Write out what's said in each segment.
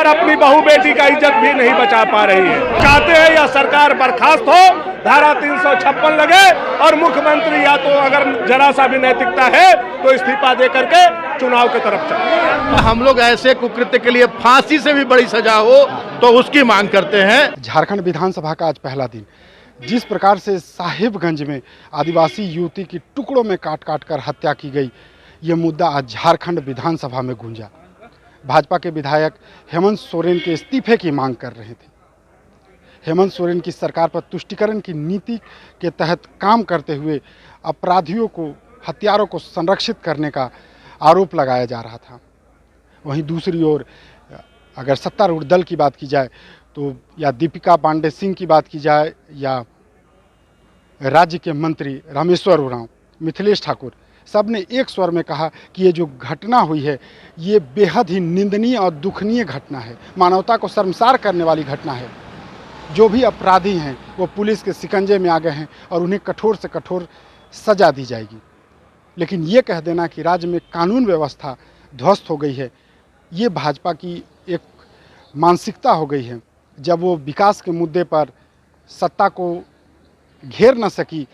अपनी बहू बेटी का इज्जत भी नहीं बचा पा रही है। चाहते हैं यह सरकार बर्खास्त हो, धारा 356 लगे और मुख्यमंत्री या तो अगर जरा सा भी नैतिकता है तो इस्तीफा दे करके चुनाव की तरफ चले। हम लोग ऐसे कुकृत्य के लिए फांसी से भी बड़ी सजा हो तो उसकी मांग करते हैं। झारखंड विधानसभा का आज पहला दिन, जिस प्रकार से साहिबगंज में आदिवासी युवती की टुकड़ों में काट काट कर हत्या की गई, ये मुद्दा आज झारखंड विधानसभा में गूंजा। भाजपा के विधायक हेमंत सोरेन के इस्तीफे की मांग कर रहे थे। हेमंत सोरेन की सरकार पर तुष्टीकरण की नीति के तहत काम करते हुए अपराधियों को, हत्यारों को संरक्षित करने का आरोप लगाया जा रहा था। वहीं दूसरी ओर अगर सत्तारूढ़ दल की बात की जाए तो या दीपिका पांडे सिंह की बात की जाए या राज्य के मंत्री रामेश्वर उरांव, मिथिलेश ठाकुर, सब ने एक स्वर में कहा कि ये जो घटना हुई है ये बेहद ही निंदनीय और दुखनीय घटना है, मानवता को शर्मसार करने वाली घटना है। जो भी अपराधी हैं वो पुलिस के शिकंजे में आ गए हैं और उन्हें कठोर से कठोर सजा दी जाएगी। लेकिन ये कह देना कि राज्य में कानून व्यवस्था ध्वस्त हो गई है, ये भाजपा की एक मानसिकता हो गई है। जब वो विकास के मुद्दे पर सत्ता को घेर न सकी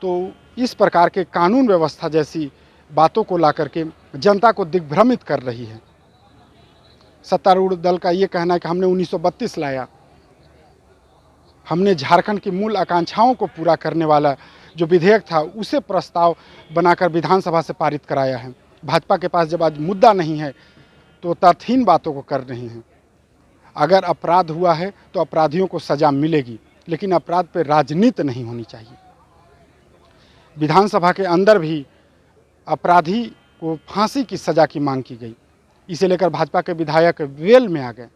तो इस प्रकार के कानून व्यवस्था जैसी बातों को ला करके जनता को दिग्भ्रमित कर रही है। सत्तारूढ़ दल का ये कहना है कि हमने 1932 लाया, हमने झारखंड की मूल आकांक्षाओं को पूरा करने वाला जो विधेयक था उसे प्रस्ताव बनाकर विधानसभा से पारित कराया है। भाजपा के पास जब आज मुद्दा नहीं है तो तथ्यहीन बातों को कर रहे हैं। अगर अपराध हुआ है तो अपराधियों को सज़ा मिलेगी, लेकिन अपराध पर राजनीति नहीं होनी चाहिए। विधानसभा के अंदर भी अपराधी को फांसी की सज़ा की मांग की गई। इसे लेकर भाजपा के विधायक वेल में आ गए।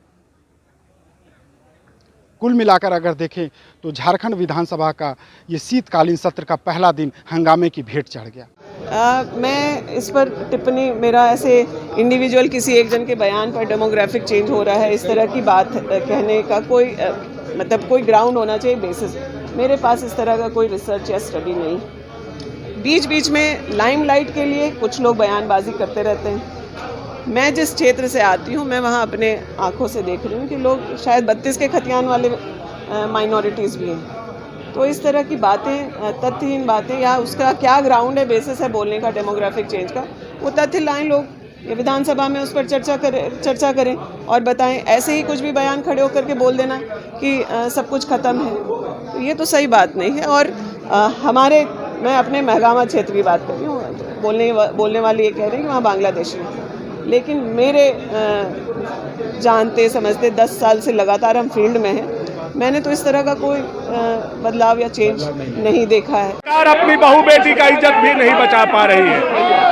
कुल मिलाकर अगर देखें तो झारखंड विधानसभा का ये शीतकालीन सत्र का पहला दिन हंगामे की भेंट चढ़ गया। मैं इस पर टिप्पणी, मेरा ऐसे इंडिविजुअल किसी एक जन के बयान पर डेमोग्राफिक चेंज हो रहा है, इस तरह की बात कहने का कोई कोई ग्राउंड होना चाहिए, बेसिस। मेरे पास इस तरह का कोई रिसर्च या स्टडी नहीं। बीच बीच में लाइमलाइट के लिए कुछ लोग बयानबाजी करते रहते हैं। मैं जिस क्षेत्र से आती हूँ मैं वहाँ अपने आँखों से देख रही हूँ कि लोग शायद 32 के खतियान वाले माइनॉरिटीज़ भी हैं। तो इस तरह की बातें, तथ्यहीन बातें, या उसका क्या ग्राउंड है, बेसिस है बोलने का डेमोग्राफिक चेंज का, वो तथ्य लाएं लोग, ये विधानसभा में उस पर चर्चा करें और बताएं। ऐसे ही कुछ भी बयान खड़े होकर के बोल देना कि सब कुछ ख़त्म है, तो ये तो सही बात नहीं है। और मैं अपने महगामा क्षेत्र की बात कर रही हूँ, बोलने वाली ये कह रहे हैं कि वहाँ बांग्लादेशी हैं, लेकिन मेरे जानते समझते 10 साल से लगातार हम फील्ड में हैं, मैंने तो इस तरह का कोई बदलाव या चेंज नहीं देखा है। सरकार अपनी बहू बेटी का इज्जत भी नहीं बचा पा रही है।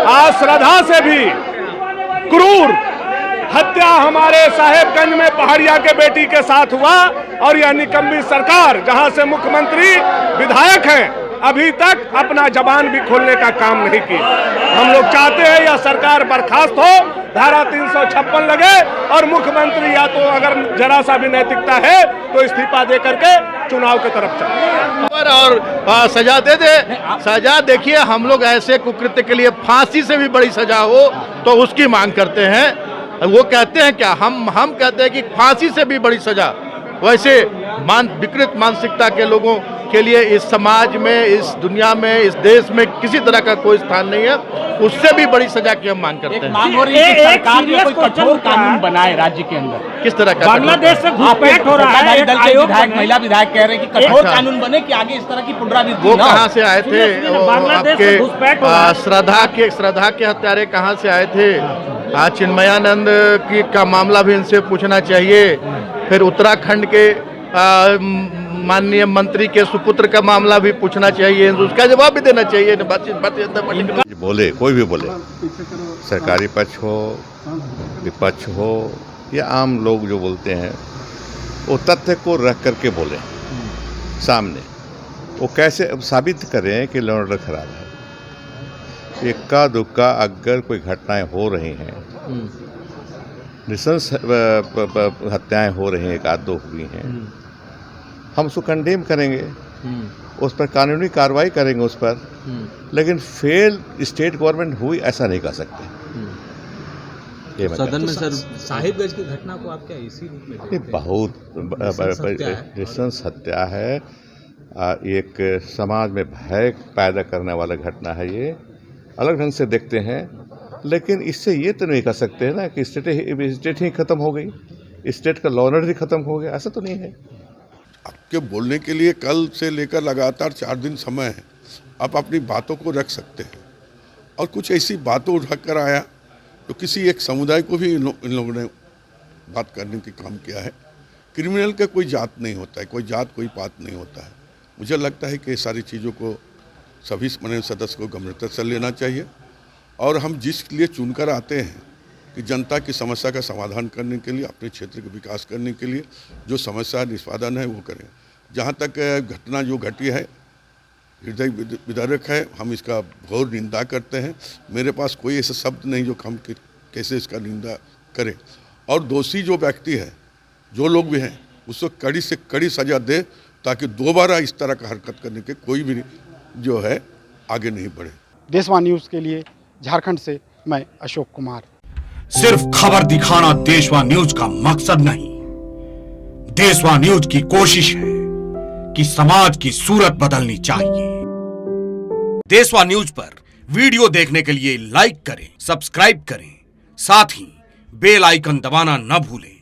आज श्रद्धा से भी क्रूर हत्या हमारे साहेबगंज में पहाड़िया के बेटी के साथ हुआ और यह निकम्मी सरकार, जहां से मुख्यमंत्री विधायक हैं, अभी तक अपना जबान भी खोलने का काम नहीं की। हम लोग चाहते हैं यह सरकार बर्खास्त हो, धारा 356 लगे और मुख्यमंत्री या तो अगर जरा सा भी नैतिकता है तो इस्तीफा दे करके चुनाव की तरफ चले और सजा दे दे। सजा देखिए, हम लोग ऐसे कुकृत्य के लिए फांसी से भी बड़ी सजा हो तो उसकी मांग करते हैं। वो कहते हैं क्या, हम कहते हैं कि फांसी से भी बड़ी सजा। वैसे विकृत मानसिकता के लोगों के लिए इस समाज में, इस दुनिया में, इस देश में किसी तरह का कोई स्थान नहीं है। उससे भी बड़ी सजा की हम मांग करते हैं। मांग हो रही है कि सरकार में कोई कठोर कानून बनाए राज्य के अंदर। किस तरह का? बांग्लादेश से घुसपैठ हो रहा है। दल के विधायक, महिला विधायक कह रहे हैं कि कठोर कानून बने कि आगे इस तरह की पुनरावृत्ति। वो कहाँ से आए थे? आपके श्रद्धा के हत्यारे कहाँ से आए थे? आज चिन्मयानंद का मामला भी इनसे पूछना चाहिए। फिर उत्तराखंड के माननीय मंत्री के सुपुत्र का मामला भी पूछना चाहिए, उसका जवाब भी देना चाहिए। बोले कोई भी बोले, सरकारी पक्ष हो, विपक्ष हो या आम लोग जो बोलते हैं, वो तथ्य को रख करके बोले सामने। वो कैसे साबित करें कि लॉ एंड ऑर्डर खराब है। इक्का दुक्का अगर कोई घटनाएं हो रही हैं, नृशंस हत्याएं हो रही हैं, एक आध दो हुई हैं, हम उसको कंडेम करेंगे, उस पर कानूनी कार्रवाई करेंगे उस पर। लेकिन फेल स्टेट गवर्नमेंट हुई ऐसा नहीं कर सकते। ये मैं सदन में सर साहिबगंज की घटना को आप क्या इसी रूप में ये बहुत नृशंस हत्या है। एक समाज में भय पैदा करने वाला घटना है। ये अलग ढंग से देखते हैं, लेकिन इससे ये तो नहीं कह सकते हैं ना कि स्टेट ही खत्म हो गई, स्टेट का लॉ एंड ऑर्डर ही खत्म हो गया, ऐसा तो नहीं है। आपके बोलने के लिए कल से लेकर लगातार 4 दिन समय है, आप अपनी बातों को रख सकते हैं। और कुछ ऐसी बातों उठाकर आया तो किसी एक समुदाय को भी इन लोगों ने बात करने की काम किया है। क्रिमिनल का कोई जात नहीं होता है, कोई जात कोई पात नहीं होता है। मुझे लगता है कि ये सारी चीज़ों को सभी माननीय सदस्य को गंभीरता से लेना चाहिए और हम जिस लिए चुनकर आते हैं कि जनता की समस्या का समाधान करने के लिए, अपने क्षेत्र का विकास करने के लिए जो समस्या निष्पादन है वो करें। जहाँ तक घटना जो घटी है हृदय विदारक है, हम इसका घोर निंदा करते हैं। मेरे पास कोई ऐसा शब्द नहीं जो हम कैसे इसका निंदा करें और दोषी जो व्यक्ति है, जो लोग भी हैं, उसको कड़ी से कड़ी सजा दे ताकि दोबारा इस तरह का हरकत करने के कोई भी जो है आगे नहीं बढ़े। देशवा न्यूज़ के लिए झारखंड से मैं अशोक कुमार। सिर्फ खबर दिखाना देशवा न्यूज का मकसद नहीं, देशवा न्यूज की कोशिश है कि समाज की सूरत बदलनी चाहिए। देशवा न्यूज पर वीडियो देखने के लिए लाइक करें, सब्सक्राइब करें, साथ ही बेल आइकन दबाना न भूलें।